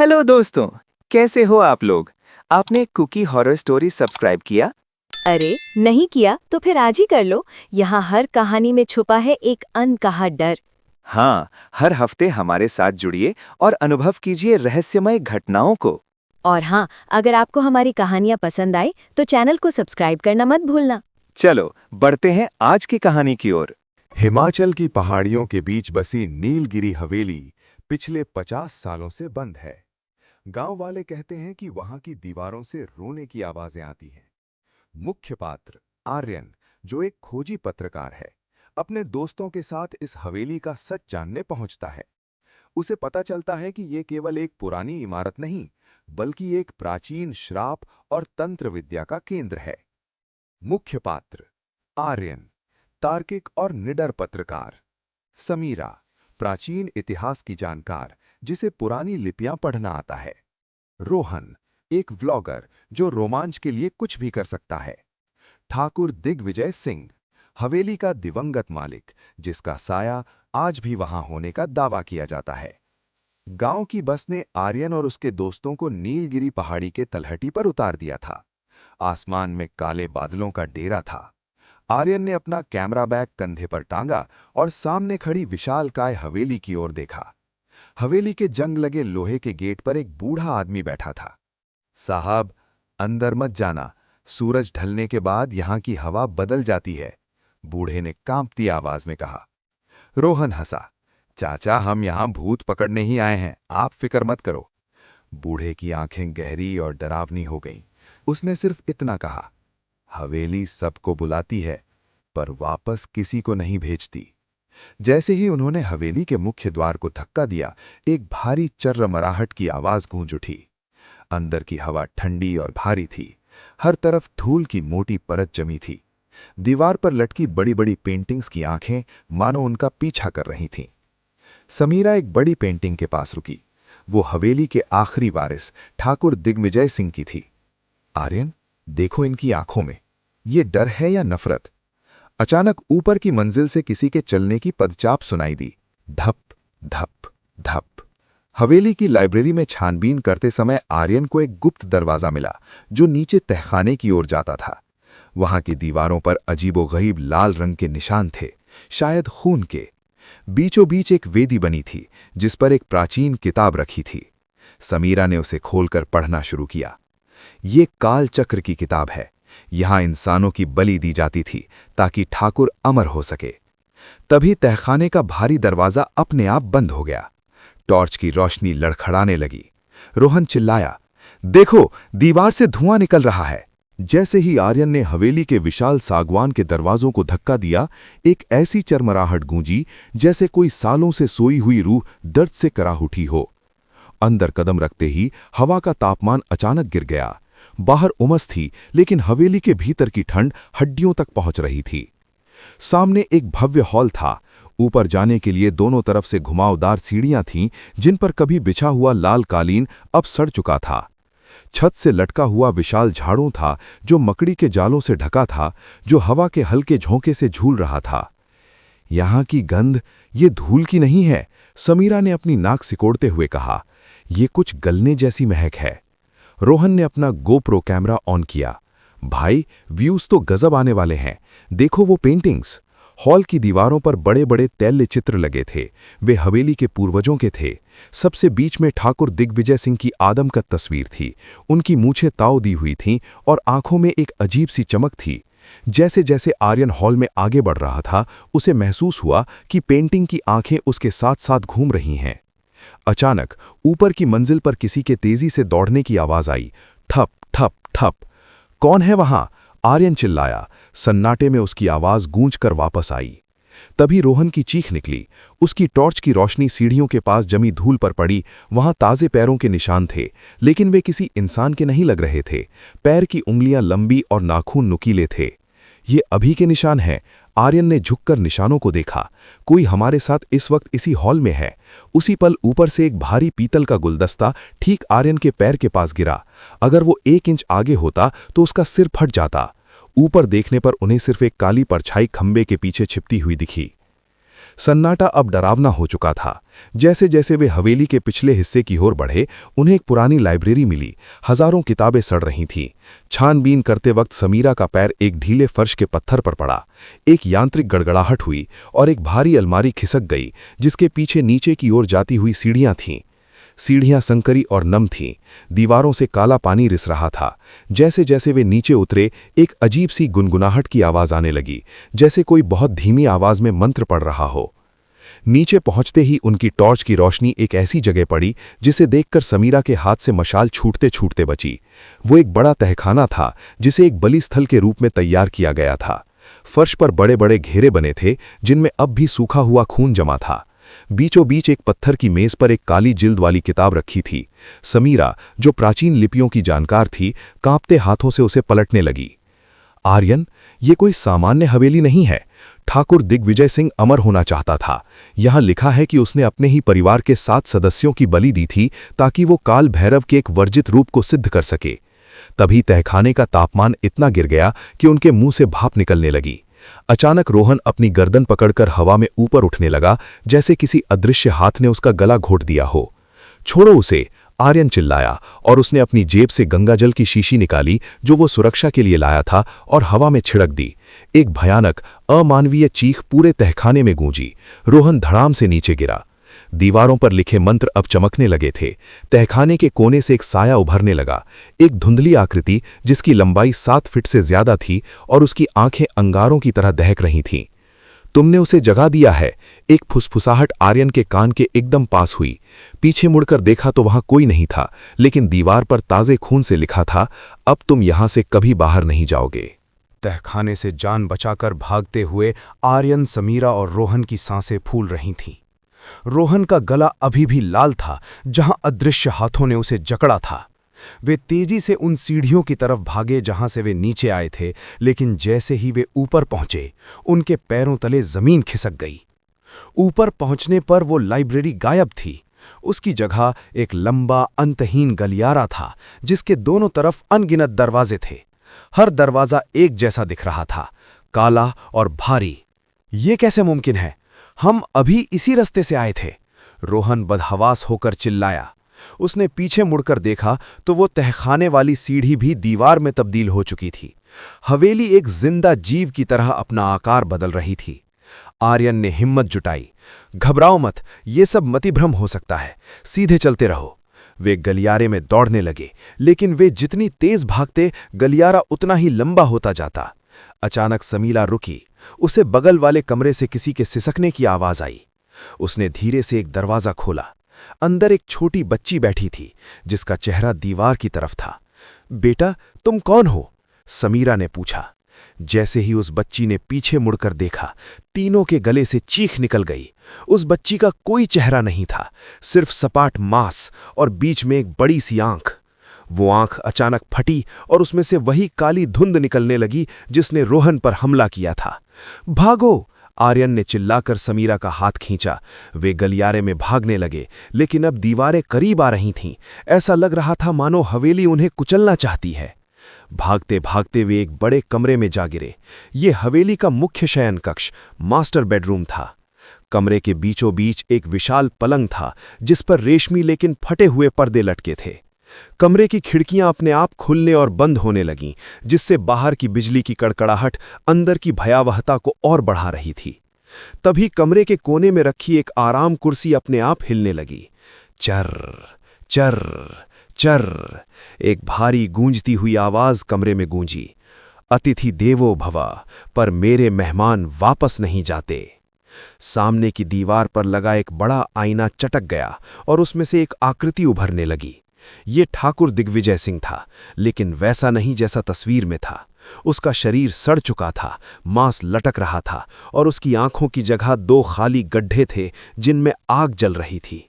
Hello दोस्तों, कैसे हो आप लोग? आपने कुकी हॉरर स्टोरी सब्सक्राइब किया? अरे नहीं किया तो फिर आज ही कर लो। यहाँ हर कहानी में छुपा है एक अनकहा डर। हाँ, हर हफ्ते हमारे साथ जुड़िए और अनुभव कीजिए रहस्यमय घटनाओं को। और हाँ, अगर आपको हमारी कहानियाँ पसंद आई तो चैनल को सब्सक्राइब करना मत भूलना। चलो, बढ़ते हैं आज की कहानी की ओर। हिमाचल की पहाड़ियों के बीच बसी नीलगिरी हवेली पिछले 50 सालों से बंद है। गांव वाले कहते हैं कि वहां की दीवारों से रोने की आवाजें आती हैं। मुख्य पात्र आर्यन, जो एक खोजी पत्रकार है, अपने दोस्तों के साथ इस हवेली का सच जानने पहुंचता है। उसे पता चलता है कि ये केवल एक पुरानी इमारत नहीं, बल्कि एक प्राचीन श्राप और तंत्र विद्या का केंद्र है। मुख्य पात्र आर्यन, तार्किक और निडर पत्रकार। समीरा, प्राचीन इतिहास की जानकार जिसे पुरानी लिपियां पढ़ना आता है। रोहन, एक व्लॉगर जो रोमांच के लिए कुछ भी कर सकता है। ठाकुर दिग्विजय सिंह, हवेली का दिवंगत मालिक जिसका साया आज भी वहां होने का दावा किया जाता है। गांव की बस ने आर्यन और उसके दोस्तों को नीलगिरी पहाड़ी के तलहटी पर उतार दिया था। आसमान में काले बादलों का डेरा था। आर्यन ने अपना कैमरा बैग कंधे पर टांगा और सामने खड़ी विशालकाय हवेली की ओर देखा। हवेली के जंग लगे लोहे के गेट पर एक बूढ़ा आदमी बैठा था। साहब, अंदर मत जाना, सूरज ढलने के बाद यहां की हवा बदल जाती है, बूढ़े ने कांपती आवाज में कहा। रोहन हंसा। चाचा, हम यहां भूत पकड़ने ही आए हैं, आप फिक्र मत करो। बूढ़े की आंखें गहरी और डरावनी हो गईं। उसने सिर्फ इतना कहा, हवेली सबको बुलाती है, पर वापस किसी को नहीं भेजती। जैसे ही उन्होंने हवेली के मुख्य द्वार को धक्का दिया, एक भारी चर्रमराहट की आवाज गूंज उठी। अंदर की हवा ठंडी और भारी थी। हर तरफ धूल की मोटी परत जमी थी। दीवार पर लटकी बड़ी बड़ी पेंटिंग्स की आंखें मानो उनका पीछा कर रही थीं। समीरा एक बड़ी पेंटिंग के पास रुकी। वो हवेली के आखिरी वारिस ठाकुर दिग्विजय सिंह की थी। आर्यन, देखो इनकी आंखों में, ये डर है या नफरत? अचानक ऊपर की मंजिल से किसी के चलने की पदचाप सुनाई दी। धप धप धप। हवेली की लाइब्रेरी में छानबीन करते समय आर्यन को एक गुप्त दरवाजा मिला जो नीचे तहखाने की ओर जाता था। वहां की दीवारों पर अजीबोगरीब लाल रंग के निशान थे, शायद खून के। बीचों बीच एक वेदी बनी थी जिस पर एक प्राचीन किताब रखी थी। समीरा ने उसे खोलकर पढ़ना शुरू किया। ये काल चक्र की किताब है। यहां इंसानों की बलि दी जाती थी ताकि ठाकुर अमर हो सके। तभी तहखाने का भारी दरवाजा अपने आप बंद हो गया। टॉर्च की रोशनी लड़खड़ाने लगी। रोहन चिल्लाया, देखो, दीवार से धुआं निकल रहा है। जैसे ही आर्यन ने हवेली के विशाल सागवान के दरवाजों को धक्का दिया, एक ऐसी चरमराहट गूंजी जैसे कोई सालों से सोई हुई रूह दर्द से कराह उठी हो। अंदर कदम रखते ही हवा का तापमान अचानक गिर गया। बाहर उमस थी, लेकिन हवेली के भीतर की ठंड हड्डियों तक पहुंच रही थी। सामने एक भव्य हॉल था। ऊपर जाने के लिए दोनों तरफ से घुमावदार सीढ़ियां थीं, जिन पर कभी बिछा हुआ लाल कालीन अब सड़ चुका था। छत से लटका हुआ विशाल झाड़ू था जो मकड़ी के जालों से ढका था, जो हवा के हल्के झोंके से झूल रहा था। यहां की गंध ये धूल की नहीं है, समीरा ने अपनी नाक सिकोड़ते हुए कहा। ये कुछ गलने जैसी महक है। रोहन ने अपना गोप्रो कैमरा ऑन किया। भाई, व्यूज तो गजब आने वाले हैं। देखो वो पेंटिंग्स। हॉल की दीवारों पर बड़े बड़े तैल्य चित्र लगे थे। वे हवेली के पूर्वजों के थे। सबसे बीच में ठाकुर दिग्विजय सिंह की आदमकद तस्वीर थी। उनकी मूछें ताव दी हुई थीं और आंखों में एक अजीब सी चमक थी। जैसे जैसे आर्यन हॉल में आगे बढ़ रहा था, उसे महसूस हुआ कि पेंटिंग की आंखें उसके साथ साथ घूम रही हैं। अचानक ऊपर की मंजिल पर किसी के तेजी से दौड़ने की आवाज आई। ठप ठप ठप। कौन है वहां? आर्यन चिल्लाया। सन्नाटे में उसकी आवाज गूंजकर वापस आई। तभी रोहन की चीख निकली। उसकी टॉर्च की रोशनी सीढ़ियों के पास जमी धूल पर पड़ी। वहां ताजे पैरों के निशान थे, लेकिन वे किसी इंसान के नहीं लग रहे थे। पैर की उंगलियां लंबी और नाखून नुकीले थे। ये अभी के निशान हैं। आर्यन ने झुककर निशानों को देखा। कोई हमारे साथ इस वक्त इसी हॉल में है। उसी पल ऊपर से एक भारी पीतल का गुलदस्ता ठीक आर्यन के पैर के पास गिरा। अगर वो 1 इंच आगे होता तो उसका सिर फट जाता। ऊपर देखने पर उन्हें सिर्फ एक काली परछाई खंबे के पीछे छिपती हुई दिखी। सन्नाटा अब डरावना हो चुका था। जैसे जैसे वे हवेली के पिछले हिस्से की ओर बढ़े, उन्हें एक पुरानी लाइब्रेरी मिली। हजारों किताबें सड़ रही थीं। छानबीन करते वक्त समीरा का पैर एक ढीले फर्श के पत्थर पर पड़ा। एक यांत्रिक गड़गड़ाहट हुई और एक भारी अलमारी खिसक गई, जिसके पीछे नीचे की ओर जाती हुई सीढ़ियां थीं। सीढ़ियां संकरी और नम थीं। दीवारों से काला पानी रिस रहा था। जैसे जैसे वे नीचे उतरे, एक अजीब सी गुनगुनाहट की आवाज आने लगी, जैसे कोई बहुत धीमी आवाज में मंत्र पढ़ रहा हो। नीचे पहुंचते ही उनकी टॉर्च की रोशनी एक ऐसी जगह पड़ी जिसे देखकर समीरा के हाथ से मशाल छूटते छूटते बची। वो एक बड़ा तहखाना था, जिसे एक बलि स्थल के रूप में तैयार किया गया था। फर्श पर बड़े बड़े घेरे बने थे, जिनमें अब भी सूखा हुआ खून जमा था। बीचों बीच एक पत्थर की मेज पर एक काली जिल्द वाली किताब रखी थी। समीरा, जो प्राचीन लिपियों की जानकार थी, कांपते हाथों से उसे पलटने लगी। आर्यन, ये कोई सामान्य हवेली नहीं है। ठाकुर दिग्विजय सिंह अमर होना चाहता था। यहाँ लिखा है कि उसने अपने ही परिवार के 7 सदस्यों की बलि दी थी, ताकि वो काल भैरव के एक वर्जित रूप को सिद्ध कर सके। तभी तहखाने का तापमान इतना गिर गया कि उनके मुंह से भाप निकलने लगी। अचानक रोहन अपनी गर्दन पकड़कर हवा में ऊपर उठने लगा, जैसे किसी अदृश्य हाथ ने उसका गला घोट दिया हो। छोड़ो उसे, आर्यन चिल्लाया, और उसने अपनी जेब से गंगाजल की शीशी निकाली जो वो सुरक्षा के लिए लाया था, और हवा में छिड़क दी। एक भयानक, अमानवीय चीख पूरे तहखाने में गूंजी। रोहन धड़ाम से नीचे गिरा। दीवारों पर लिखे मंत्र अब चमकने लगे थे। तहखाने के कोने से एक साया उभरने लगा, एक धुंधली आकृति जिसकी लंबाई 7 फीट से ज्यादा थी और उसकी आंखें अंगारों की तरह दहक रही थीं। तुमने उसे जगा दिया है। एक फुसफुसाहट आर्यन के कान के एकदम पास हुई। पीछे मुड़कर देखा तो वहां कोई नहीं था, लेकिन दीवार पर ताजे खून से लिखा था, अब तुम यहां से कभी बाहर नहीं जाओगे। तहखाने से जान बचाकर भागते हुए आर्यन, समीरा और रोहन की सांसें फूल रही थीं। रोहन का गला अभी भी लाल था, जहां अदृश्य हाथों ने उसे जकड़ा था। वे तेजी से उन सीढ़ियों की तरफ भागे जहां से वे नीचे आए थे, लेकिन जैसे ही वे ऊपर पहुंचे, उनके पैरों तले जमीन खिसक गई। ऊपर पहुंचने पर वो लाइब्रेरी गायब थी। उसकी जगह एक लंबा, अंतहीन गलियारा था, जिसके दोनों तरफ अनगिनत दरवाजे थे। हर दरवाजा एक जैसा दिख रहा था, काला और भारी। ये कैसे मुमकिन है? हम अभी इसी रास्ते से आए थे। रोहन बदहवास होकर चिल्लाया। उसने पीछे मुड़कर देखा तो वो तहखाने वाली सीढ़ी भी दीवार में तब्दील हो चुकी थी। हवेली एक जिंदा जीव की तरह अपना आकार बदल रही थी। आर्यन ने हिम्मत जुटाई। घबराओ मत, ये सब मतिभ्रम हो सकता है, सीधे चलते रहो। वे गलियारे में दौड़ने लगे, लेकिन वे जितनी तेज भागते, गलियारा उतना ही लंबा होता जाता। अचानक समीरा रुकी। उसे बगल वाले कमरे से किसी के सिसकने की आवाज आई। उसने धीरे से एक दरवाजा खोला। अंदर एक छोटी बच्ची बैठी थी, जिसका चेहरा दीवार की तरफ था। बेटा, तुम कौन हो? समीरा ने पूछा। जैसे ही उस बच्ची ने पीछे मुड़कर देखा, तीनों के गले से चीख निकल गई। उस बच्ची का कोई चेहरा नहीं था, सिर्फ सपाट मांस और बीच में एक बड़ी सी आंख। वो आंख अचानक फटी और उसमें से वही काली धुंध निकलने लगी जिसने रोहन पर हमला किया था। भागो! आर्यन ने चिल्लाकर समीरा का हाथ खींचा। वे गलियारे में भागने लगे, लेकिन अब दीवारें करीब आ रही थीं। ऐसा लग रहा था मानो हवेली उन्हें कुचलना चाहती है। भागते भागते वे एक बड़े कमरे में जा गिरे। ये हवेली का मुख्य शयन कक्ष, मास्टर बेडरूम था। कमरे के बीचों बीच एक विशाल पलंग था, जिस पर रेशमी लेकिन फटे हुए पर्दे लटके थे। कमरे की खिड़कियां अपने आप खुलने और बंद होने लगीं, जिससे बाहर की बिजली की कड़कड़ाहट अंदर की भयावहता को और बढ़ा रही थी। तभी कमरे के कोने में रखी एक आराम कुर्सी अपने आप हिलने लगी। चर चर चर, एक भारी गूंजती हुई आवाज कमरे में गूंजी। अतिथि देवो भव, पर मेरे मेहमान वापस नहीं जाते। सामने की दीवार पर लगा एक बड़ा आईना चटक गया और उसमें से एक आकृति उभरने लगी। ये ठाकुर दिग्विजय सिंह था, लेकिन वैसा नहीं जैसा तस्वीर में था। उसका शरीर सड़ चुका था, मांस लटक रहा था और उसकी आंखों की जगह 2 खाली गड्ढे थे जिनमें आग जल रही थी।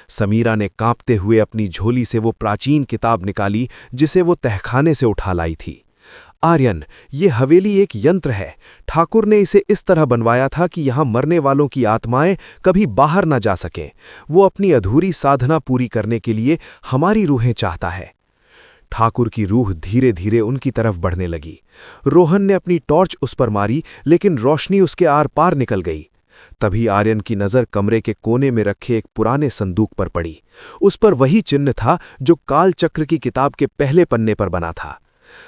समीरा ने कांपते हुए अपनी झोली से वो प्राचीन किताब निकाली जिसे वो तहखाने से उठा लाई थी। आर्यन, ये हवेली एक यंत्र है। ठाकुर ने इसे इस तरह बनवाया था कि यहां मरने वालों की आत्माएं कभी बाहर न जा सकें। वो अपनी अधूरी साधना पूरी करने के लिए हमारी रूहें चाहता है। ठाकुर की रूह धीरे धीरे उनकी तरफ बढ़ने लगी। रोहन ने अपनी टॉर्च उस पर मारी, लेकिन रोशनी उसके आर पार निकल गई। तभी आर्यन की नज़र कमरे के कोने में रखे एक पुराने संदूक पर पड़ी। उस पर वही चिन्ह था जो कालचक्र की किताब के पहले पन्ने पर बना था।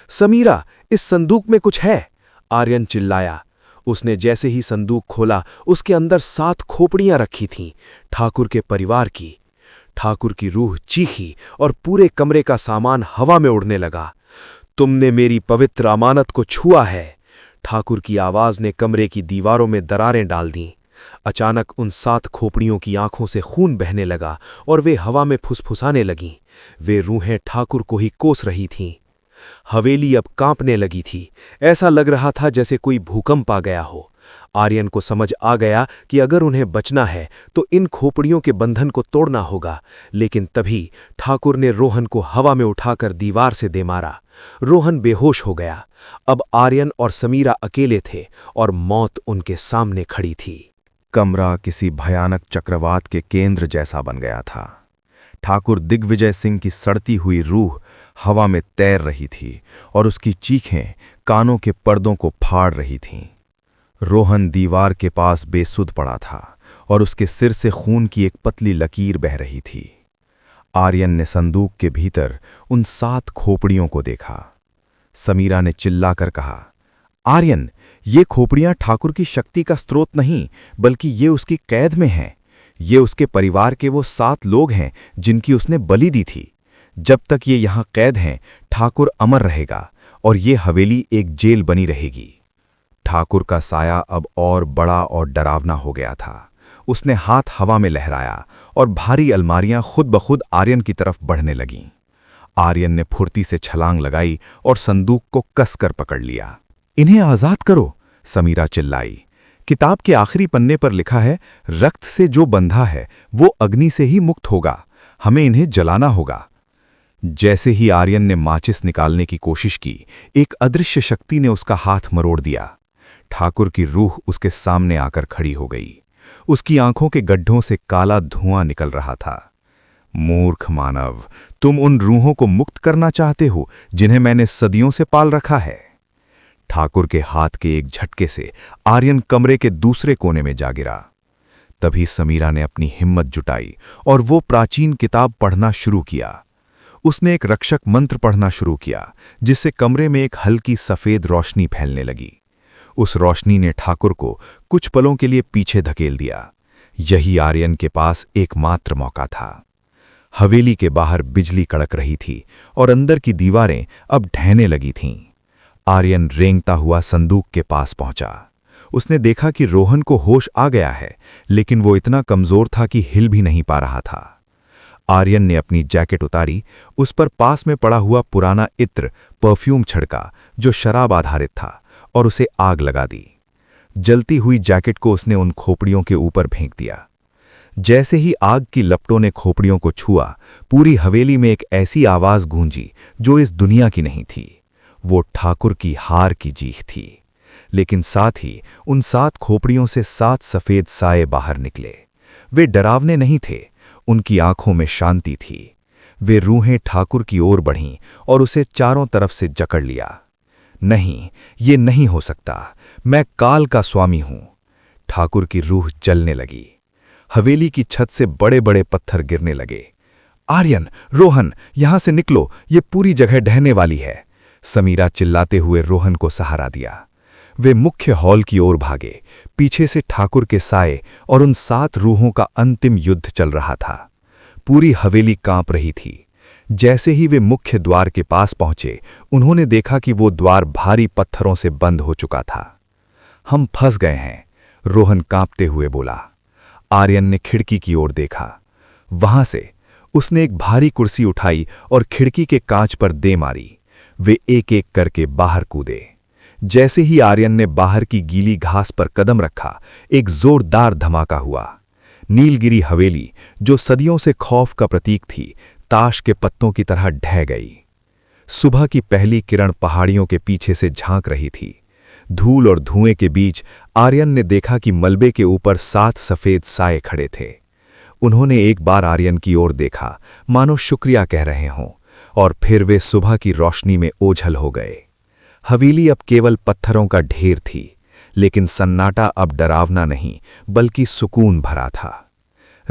समीरा, इस संदूक में कुछ है, आर्यन चिल्लाया। उसने जैसे ही संदूक खोला, उसके अंदर 7 खोपड़ियां रखी थीं, ठाकुर के परिवार की। ठाकुर की रूह चीखी और पूरे कमरे का सामान हवा में उड़ने लगा। तुमने मेरी पवित्र अमानत को छुआ है। ठाकुर की आवाज ने कमरे की दीवारों में दरारें डाल दीं। अचानक उन 7 खोपड़ियों की आंखों से खून बहने लगा और वे हवा में फुसफुसाने लगीं। वे रूहें ठाकुर को ही कोस रही थीं। हवेली अब कांपने लगी थी। ऐसा लग रहा था जैसे कोई भूकंप आ गया हो। आर्यन को समझ आ गया कि अगर उन्हें बचना है तो इन खोपड़ियों के बंधन को तोड़ना होगा। लेकिन तभी ठाकुर ने रोहन को हवा में उठाकर दीवार से दे मारा। रोहन बेहोश हो गया। अब आर्यन और समीरा अकेले थे और मौत उनके सामने खड़ी थी। कमरा किसी भयानक चक्रवात के केंद्र जैसा बन गया था। ठाकुर दिग्विजय सिंह की सड़ती हुई रूह हवा में तैर रही थी और उसकी चीखें कानों के पर्दों को फाड़ रही थीं। रोहन दीवार के पास बेसुध पड़ा था और उसके सिर से खून की एक पतली लकीर बह रही थी। आर्यन ने संदूक के भीतर उन 7 खोपड़ियों को देखा। समीरा ने चिल्लाकर कहा, आर्यन, ये खोपड़ियां ठाकुर की शक्ति का स्रोत नहीं, बल्कि ये उसकी कैद में हैं। ये उसके परिवार के वो 7 लोग हैं जिनकी उसने बलि दी थी। जब तक ये यहां कैद हैं, ठाकुर अमर रहेगा और ये हवेली एक जेल बनी रहेगी। ठाकुर का साया अब और बड़ा और डरावना हो गया था। उसने हाथ हवा में लहराया और भारी अलमारियां खुद ब खुद आर्यन की तरफ बढ़ने लगीं। आर्यन ने फुर्ती से छलांग लगाई और संदूक को कसकर पकड़ लिया। इन्हें आजाद करो, समीरा चिल्लाई। किताब के आखिरी पन्ने पर लिखा है, रक्त से जो बंधा है वो अग्नि से ही मुक्त होगा। हमें इन्हें जलाना होगा। जैसे ही आर्यन ने माचिस निकालने की कोशिश की, एक अदृश्य शक्ति ने उसका हाथ मरोड़ दिया। ठाकुर की रूह उसके सामने आकर खड़ी हो गई। उसकी आंखों के गड्ढों से काला धुआं निकल रहा था। मूर्ख मानव, तुम उन रूहों को मुक्त करना चाहते हो जिन्हें मैंने सदियों से पाल रखा है। ठाकुर के हाथ के एक झटके से आर्यन कमरे के दूसरे कोने में जा गिरा। तभी समीरा ने अपनी हिम्मत जुटाई और वो प्राचीन किताब पढ़ना शुरू किया। उसने एक रक्षक मंत्र पढ़ना शुरू किया, जिससे कमरे में एक हल्की सफेद रोशनी फैलने लगी। उस रोशनी ने ठाकुर को कुछ पलों के लिए पीछे धकेल दिया। यही आर्यन के पास एकमात्र मौका था। हवेली के बाहर बिजली कड़क रही थी और अंदर की दीवारें अब ढहने लगी थीं। आर्यन रेंगता हुआ संदूक के पास पहुंचा। उसने देखा कि रोहन को होश आ गया है, लेकिन वो इतना कमजोर था कि हिल भी नहीं पा रहा था। आर्यन ने अपनी जैकेट उतारी, उस पर पास में पड़ा हुआ पुराना इत्र परफ्यूम छिड़का जो शराब आधारित था, और उसे आग लगा दी। जलती हुई जैकेट को उसने उन खोपड़ियों के ऊपर फेंक दिया। जैसे ही आग की लपटों ने खोपड़ियों को छुआ, पूरी हवेली में एक ऐसी आवाज गूंजी जो इस दुनिया की नहीं थी। वो ठाकुर की हार की चीख थी। लेकिन साथ ही उन 7 खोपड़ियों से 7 सफेद साए बाहर निकले। वे डरावने नहीं थे, उनकी आंखों में शांति थी। वे रूहें ठाकुर की ओर बढ़ीं और उसे चारों तरफ से जकड़ लिया। नहीं, ये नहीं हो सकता, मैं काल का स्वामी हूं। ठाकुर की रूह जलने लगी। हवेली की छत से बड़े बड़े पत्थर गिरने लगे। आर्यन, रोहन, यहां से निकलो, ये पूरी जगह ढहने वाली है। समीरा चिल्लाते हुए रोहन को सहारा दिया। वे मुख्य हॉल की ओर भागे। पीछे से ठाकुर के साए और उन 7 रूहों का अंतिम युद्ध चल रहा था। पूरी हवेली कांप रही थी। जैसे ही वे मुख्य द्वार के पास पहुंचे, उन्होंने देखा कि वो द्वार भारी पत्थरों से बंद हो चुका था। हम फंस गए हैं, रोहन कांपते हुए बोला। आर्यन ने खिड़की की ओर देखा। वहां से उसने एक भारी कुर्सी उठाई और खिड़की के कांच पर दे मारी। वे एक एक करके बाहर कूदे। जैसे ही आर्यन ने बाहर की गीली घास पर कदम रखा, एक जोरदार धमाका हुआ। नीलगिरी हवेली, जो सदियों से खौफ का प्रतीक थी, ताश के पत्तों की तरह ढह गई। सुबह की पहली किरण पहाड़ियों के पीछे से झांक रही थी। धूल और धुएं के बीच आर्यन ने देखा कि मलबे के ऊपर 7 सफेद साए खड़े थे। उन्होंने एक बार आर्यन की ओर देखा, मानो शुक्रिया कह रहे हों, और फिर वे सुबह की रोशनी में ओझल हो गए। हवेली अब केवल पत्थरों का ढेर थी, लेकिन सन्नाटा अब डरावना नहीं बल्कि सुकून भरा था।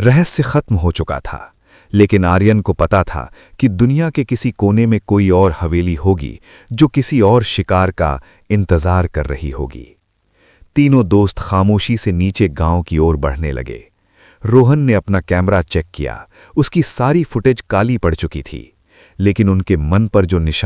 रहस्य खत्म हो चुका था, लेकिन आर्यन को पता था कि दुनिया के किसी कोने में कोई और हवेली होगी जो किसी और शिकार का इंतजार कर रही होगी। तीनों दोस्त खामोशी से नीचे गांव की ओर बढ़ने लगे। रोहन ने अपना कैमरा चेक किया। उसकी सारी फुटेज काली पड़ चुकी थी, लेकिन उनके मन पर जो निशान